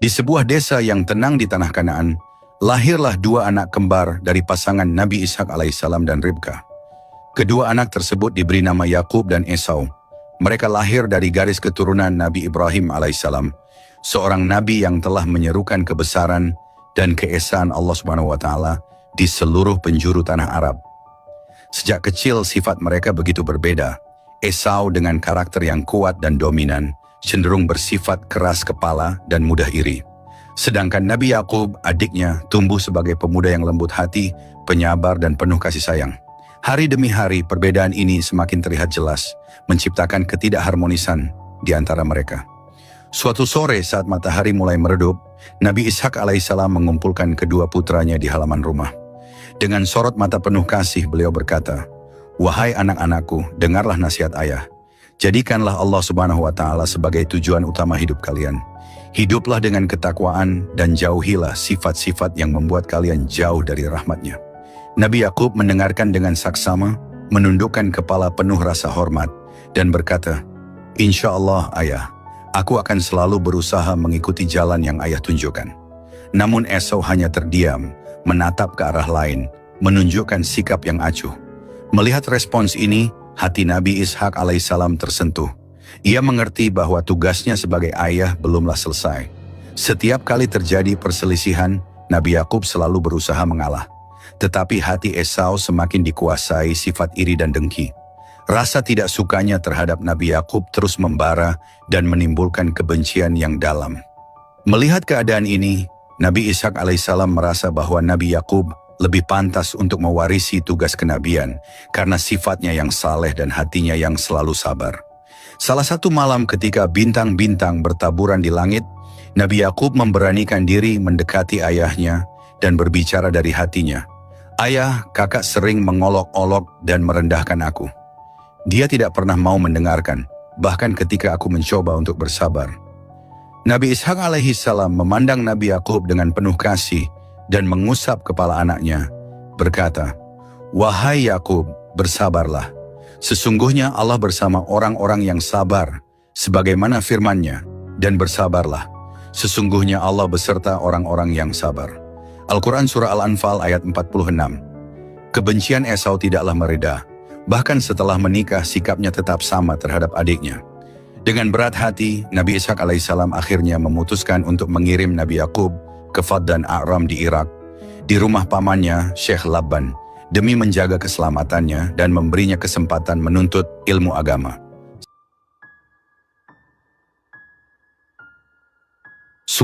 Di sebuah desa yang tenang di tanah Kanaan, lahirlah dua anak kembar dari pasangan Nabi Ishak alaihissalam dan Ribkah. Kedua anak tersebut diberi nama Yakub dan Esau. Mereka lahir dari garis keturunan Nabi Ibrahim alaihissalam, seorang nabi yang telah menyerukan kebesaran dan keesaan Allah Subhanahu wa taala di seluruh penjuru tanah Arab. Sejak kecil sifat mereka begitu berbeda. Esau dengan karakter yang kuat dan dominan, cenderung bersifat keras kepala dan mudah iri. Sedangkan Nabi Yakub, adiknya, tumbuh sebagai pemuda yang lembut hati, penyabar dan penuh kasih sayang. Hari demi hari perbedaan ini semakin terlihat jelas, menciptakan ketidakharmonisan di antara mereka. Suatu sore saat matahari mulai meredup, Nabi Ishak alaihissalam mengumpulkan kedua putranya di halaman rumah. Dengan sorot mata penuh kasih beliau berkata, "Wahai anak-anakku, dengarlah nasihat ayah. Jadikanlah Allah Subhanahu wa taala sebagai tujuan utama hidup kalian. Hiduplah dengan ketakwaan dan jauhilah sifat-sifat yang membuat kalian jauh dari rahmat-Nya." Nabi Yakub mendengarkan dengan saksama, menundukkan kepala penuh rasa hormat, dan berkata, "Insya Allah ayah, aku akan selalu berusaha mengikuti jalan yang ayah tunjukkan." Namun Esau hanya terdiam, menatap ke arah lain, menunjukkan sikap yang acuh. Melihat respons ini, hati Nabi Ishak alaihissalam tersentuh. Ia mengerti bahwa tugasnya sebagai ayah belumlah selesai. Setiap kali terjadi perselisihan, Nabi Yakub selalu berusaha mengalah. Tetapi hati Esau semakin dikuasai sifat iri dan dengki. Rasa tidak sukanya terhadap Nabi Yakub terus membara dan menimbulkan kebencian yang dalam. Melihat keadaan ini, Nabi Ishak alaihissalam merasa bahwa Nabi Yakub lebih pantas untuk mewarisi tugas kenabian karena sifatnya yang saleh dan hatinya yang selalu sabar. Salah satu malam ketika bintang-bintang bertaburan di langit, Nabi Yakub memberanikan diri mendekati ayahnya dan berbicara dari hatinya. "Ayah, kakak sering mengolok-olok dan merendahkan aku. Dia tidak pernah mau mendengarkan, bahkan ketika aku mencoba untuk bersabar." Nabi Ishak alaihissalam memandang Nabi Yakub dengan penuh kasih dan mengusap kepala anaknya, berkata, "Wahai Yakub, bersabarlah. Sesungguhnya Allah bersama orang-orang yang sabar, sebagaimana firman-Nya, dan bersabarlah. Sesungguhnya Allah beserta orang-orang yang sabar." Al-Quran Surah Al-Anfal ayat 46. Kebencian Esau tidaklah mereda, bahkan setelah menikah sikapnya tetap sama terhadap adiknya. Dengan berat hati, Nabi Ishak alaihissalam akhirnya memutuskan untuk mengirim Nabi Yakub ke Faddan A'ram di Irak, di rumah pamannya Syekh Labban, demi menjaga keselamatannya dan memberinya kesempatan menuntut ilmu agama.